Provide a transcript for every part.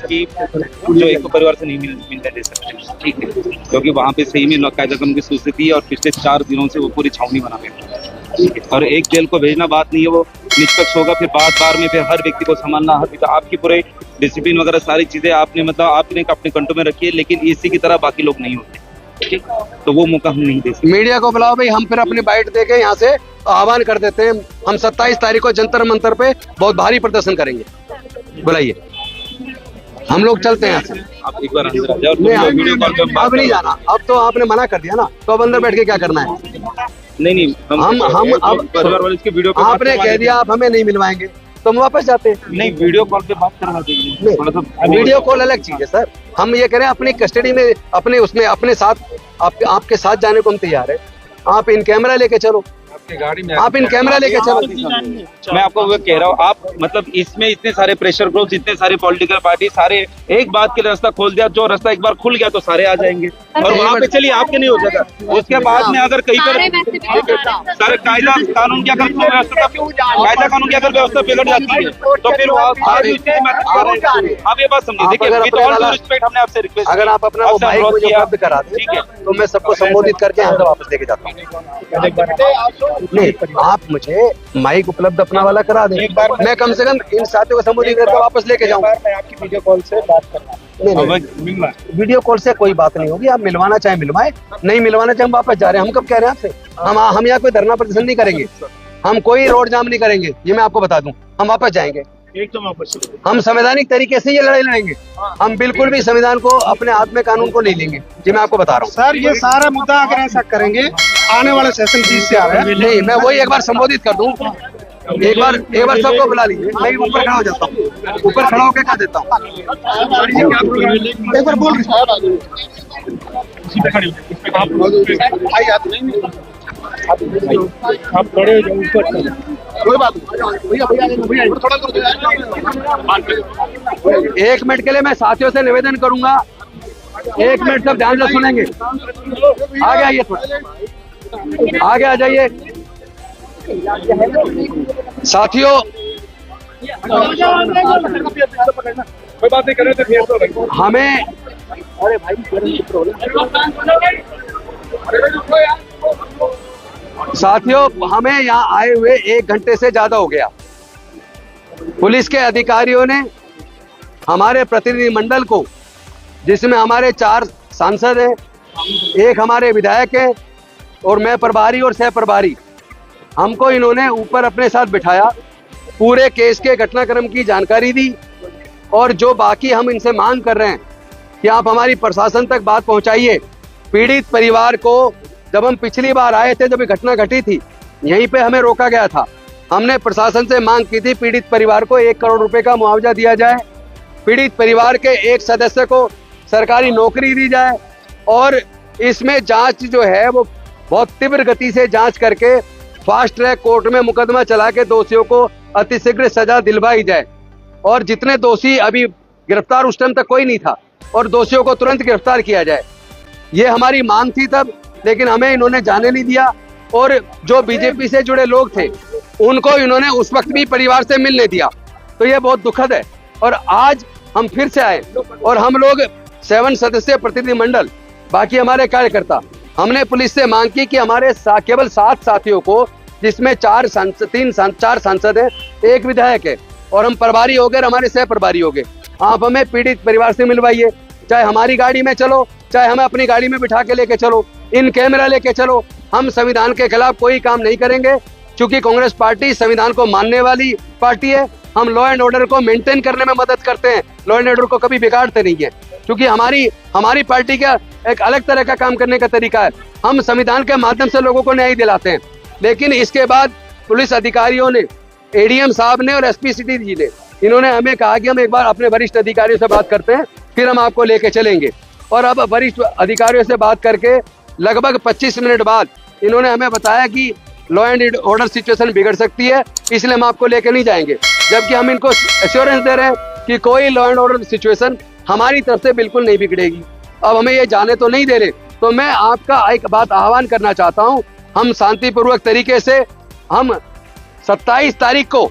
कि जो एक परिवार से नहीं मिलने दे सकते, ठीक है, क्योंकि वहाँ पे सही में कायदा कानून की स्थिति है और पिछले 4 दिनों से वो पूरी छावनी बना हुई है और एक जेल को भेजना बात नहीं है, वो निष्पक्ष होगा। फिर बार में फिर हर व्यक्ति को संभालना, हर व्यक्ति आपकी पूरे डिसिप्लिन वगैरह सारी चीजें आपने आपने अपने कंट्रोल में रखी है, लेकिन इसी की तरह बाकी लोग नहीं होते, ठीक, तो वो मौका हम नहीं दे सकते। मीडिया को बुलाओ भाई, हम फिर अपनी बाइट देके यहाँ से आह्वान कर देते हैं। हम 27 तारीख को जंतर मंतर पे बहुत भारी प्रदर्शन करेंगे, बुलाइए, हम लोग चलते हैं यहाँ से। आप एक बार अंदर आ जाओ, वीडियो कॉल पे अब नहीं जाना, अब तो आपने मना कर दिया ना, तो अब अंदर बैठ के क्या करना है? नहीं हम अब परिवार वाले इसके वीडियो पे आपने कह दिया आप हमें नहीं मिलवाएंगे तो हम वापस जाते हैं। नहीं, वीडियो कॉल पे बात करवा देंगे, थोड़ा सा वीडियो कॉल अलग चीज है सर। हम ये कह रहे हैं अपनी कस्टडी में, अपने उसमें अपने साथ आपके साथ जाने को हम तैयार है। आप इन कैमरा लेके चलो, गाड़ी में आप इन कैमरा लेके चलो। मैं आपको वो कह रहा हूँ, आप मतलब इसमें इतने सारे प्रेशर ग्रुप्स, इतने सारे पॉलिटिकल पार्टी, सारे एक बात के लिए रास्ता खोल दिया। जो रास्ता एक बार खुल गया तो सारे आ जाएंगे और वहाँ पे चलिए आपके नहीं हो जाएगा। उसके बाद में अगर कहीं पर सारे कायदा कानून की अगर व्यवस्था बिगड़ जाती है तो फिर आप ये बात समझिए। देखिए, विद ऑल ड्यू रिस्पेक्ट, हमने आपसे रिक्वेस्ट, अगर आप अपना माइक मुझे उपलब्ध करा दें, ठीक है, तो मैं सबको संबोधित करके यहाँ से वापस लेके जाता हूँ। नहीं, आप मुझे माइक उपलब्ध अपना वाला करा दें, मैं कम से कम इन साथियों को संबोधित करके वापस लेके जाऊँ। मैं आपकी वीडियो कॉल से बात करना, नहीं, वीडियो कॉल से कोई बात नहीं होगी। आप मिलवाना चाहे मिलवाए, नहीं मिलवाना चाहे हम वापस जा रहे हैं। हम कब कह रहे हैं आपसे? हम यहाँ कोई धरना प्रदर्शन नहीं करेंगे, हम कोई रोड जाम नहीं करेंगे, ये मैं आपको बता दूं। हम वापस जाएंगे, एकदम वापस। हम संवैधानिक तरीके से ये लड़ाई लड़ेंगे। हम बिल्कुल भी संविधान को, अपने हाथ में कानून को नहीं लेंगे, ये मैं आपको बता रहा हूँ। सर, ये सारा मुद्दा अगर ऐसा करेंगे आने वाले सेशन 20 से आ रहा है। नहीं, मैं वही एक बार संबोधित कर दूं। एक बार सबको बुला लीजिए। मैं ऊपर खड़ा हो जाता हूँ, ऊपर खड़ा होकर कह देता हूँ। एक बार बोल आप खड़े हो जाओ ऊपर, कोई बात नहीं। 1 मिनट के लिए मैं साथियों से निवेदन करूंगा, 1 मिनट सब ध्यान से सुनेंगे। आगे आइए, थोड़ा आगे आ जाइए साथियों। कोई बात नहीं कर रहे थे हमें, अरे भाई साथियों, हमें यहाँ आए हुए 1 घंटे से ज्यादा हो गया। पुलिस के अधिकारियों ने हमारे प्रतिनिधि मंडल को, जिसमें हमारे 4 सांसद हैं, 1 हमारे विधायक हैं और मैं प्रभारी और सह प्रभारी, हमको इन्होंने ऊपर अपने साथ बिठाया, पूरे केस के घटनाक्रम की जानकारी दी और जो बाकी हम इनसे मांग कर रहे हैं कि आप हमारी प्रशासन तक बात पहुंचाइए। पीड़ित परिवार को जब हम पिछली बार आए थे, जब ये घटना घटी थी, यहीं पे हमें रोका गया था। हमने प्रशासन से मांग की थी पीड़ित परिवार को 1 करोड़ रुपए का मुआवजा दिया जाए, पीड़ित परिवार के एक सदस्य को सरकारी नौकरी दी जाए और इसमें जांच जो है वो बहुत तीव्र गति से जांच करके फास्ट ट्रैक कोर्ट में मुकदमा चला के दोषियों को अतिशीघ्र सजा दिलवाई जाए और जितने दोषी अभी गिरफ्तार, उस टाइम तक कोई नहीं था, और दोषियों को तुरंत गिरफ्तार किया जाए। ये हमारी मांग थी तब, लेकिन हमें इन्होंने जाने नहीं दिया और जो बीजेपी से जुड़े लोग थे उनको इन्होंने उस वक्त भी परिवार से मिलने दिया। तो ये बहुत दुखद है। और आज हम फिर से आए और हम लोग 7 सदस्यीय प्रतिनिधि मंडल, बाकी हमारे कार्यकर्ता, हमने पुलिस से मांग की कि हमारे केवल 7 साथियों को, जिसमें 4 सांसद हैं, 1 विधायक है और हम प्रभारी हो गए, हमारे सह प्रभारी हो गए, आप हमें पीड़ित परिवार से मिलवाइए। चाहे हमारी गाड़ी में चलो, चाहे हमें अपनी गाड़ी में बिठा के लेके चलो, इन कैमरा लेके चलो। हम संविधान के खिलाफ कोई काम नहीं करेंगे, क्योंकि कांग्रेस पार्टी संविधान को मानने वाली पार्टी है। हम लॉ एंड ऑर्डर को मेंटेन करने में मदद करते हैं, लॉ एंड ऑर्डर को कभी बिगाड़ते नहीं है, क्योंकि हमारी पार्टी का एक अलग तरह का काम करने का तरीका है। हम संविधान के माध्यम से लोगों को न्याय दिलाते हैं। लेकिन इसके बाद पुलिस अधिकारियों ने, एडीएम साहब ने और एसपी सिटी जी ने, इन्होंने हमें कहा कि हम एक बार अपने वरिष्ठ अधिकारियों से बात करते हैं, फिर हम आपको लेके चलेंगे। और अब वरिष्ठ अधिकारियों से बात करके लगभग 25 मिनट बाद इन्होंने हमें बताया कि लॉ एंड ऑर्डर सिचुएशन बिगड़ सकती है, इसलिए हम आपको लेके नहीं जाएंगे। जबकि हम इनको एश्योरेंस दे रहे हैं कि कोई लॉ एंड ऑर्डर सिचुएशन हमारी तरफ से बिल्कुल नहीं बिगड़ेगी। अब हमें ये जाने तो नहीं दे रहे। तो मैं आपका एक बात आह्वान करना चाहता हूँ, हम शांतिपूर्वक तरीके से, हम 27 तारीख को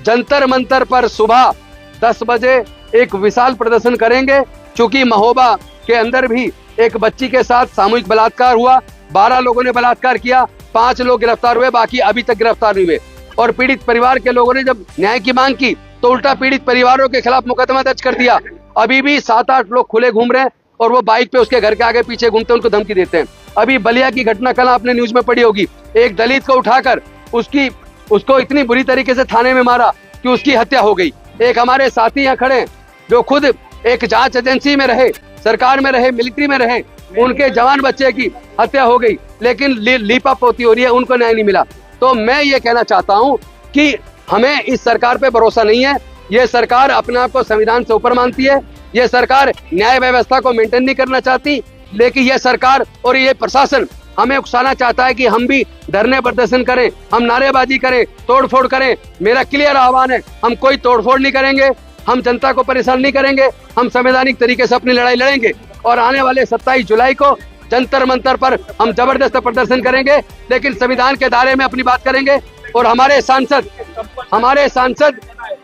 जंतर मंतर पर सुबह 10 बजे एक विशाल प्रदर्शन करेंगे। चूंकि महोबा के अंदर भी एक बच्ची के साथ सामूहिक बलात्कार हुआ, 12 लोगों ने बलात्कार किया, 5 लोग गिरफ्तार हुए, बाकी अभी तक गिरफ्तार नहीं हुए। और पीड़ित परिवार के लोगों ने जब न्याय की मांग की तो उल्टा पीड़ित परिवारों के खिलाफ मुकदमा दर्ज कर दिया। अभी भी 7-8 लोग खुले घूम रहे हैं और वो बाइक पे उसके घर के आगे पीछे घूमते, उनको धमकी देते हैं। अभी बलिया की घटना कल आपने न्यूज में पढ़ी होगी, एक दलित को उठाकर उसको इतनी बुरी तरीके से थाने में मारा कि उसकी हत्या हो गई। एक हमारे साथी यहाँ खड़े हैं जो खुद एक जांच एजेंसी में रहे, सरकार में रहे, मिलिट्री में रहे, उनके जवान बच्चे की हत्या हो गई, लेकिन लीपा पोती हो रही है, उनको न्याय नहीं मिला। तो मैं ये कहना चाहता हूं कि हमें इस सरकार पे भरोसा नहीं है। ये सरकार अपने आप को संविधान से ऊपर मानती है, ये सरकार न्याय व्यवस्था को मेंटेन नहीं करना चाहती, लेकिन ये सरकार और ये प्रशासन हमें उकसाना चाहता है कि हम भी धरने प्रदर्शन करें, हम नारेबाजी करें, तोड़फोड़ करें। मेरा क्लियर आह्वान है, हम कोई तोड़फोड़ नहीं करेंगे, हम जनता को परेशान नहीं करेंगे, हम संवैधानिक तरीके से अपनी लड़ाई लड़ेंगे। और आने वाले 27 जुलाई को जंतर मंतर पर हम जबरदस्त प्रदर्शन करेंगे, लेकिन संविधान के दायरे में अपनी बात करेंगे। और हमारे सांसद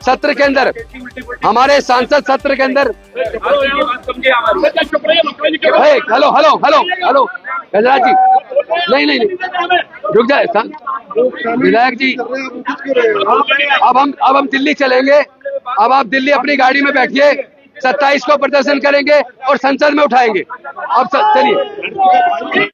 सत्र के अंदर हेलो गजराज जी, नहीं रुक जाए विधायक जी, अब हम दिल्ली चलेंगे। अब आप दिल्ली अपनी गाड़ी में बैठिए, 27 को प्रदर्शन करेंगे और संसद में उठाएंगे। अब चलिए।